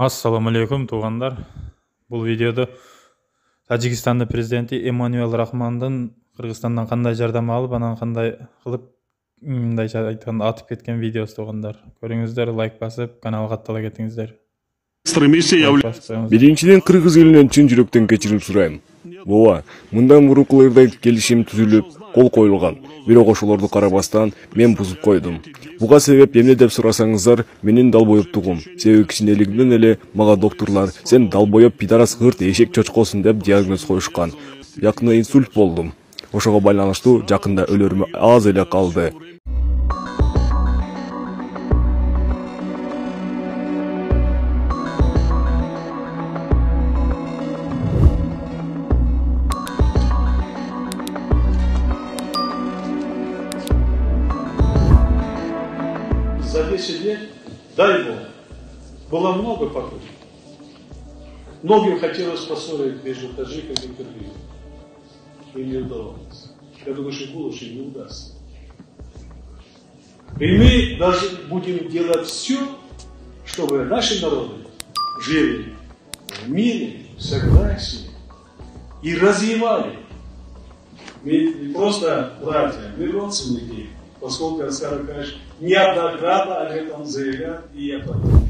Ассаламу алейкум, туугандар. Бул видеодо Тажикстандын президенти Эммануэл Рахмондун Кыргызстандан кандай жардам алып, анан кандай кылып мындайча айтканда атып кеткен видеосу, туугандар. Көрүңүздөр, лайк басып, каналга каттала кетиңиздер. Биринчиден кыргыз элинен чын жүрөктөн кечирим сурайм. Ооба, мындан мурункулардай келишим түзүлүп, кол коюлган. Бирок ошолорду карабастан мен бузуп койдум. Буга себеп эмне деп сурасаңыздар, менин далбоептугум. Себеби кичинелигимден эле мага докторлор сен далбоеп пидарас гырт эшек чочкосуң деп диагноз коюшкан. Якында инсульт болдум. Ошого байланыштуу жакында өлөрүм аз эле калды. За 10 лет, дай Бог, было много попыток. Многим хотелось поссорить между таджиками и кыргызами. И не удавалось. Я думаю, что в будущем не удастся. И мы должны будем делать все, чтобы наши народы жили в мире, в согласии и развивали. Мы не просто братья, мы родственники. Поскольку Аскар Акаш неоднократно об этом заявлял, и я поддерживаю.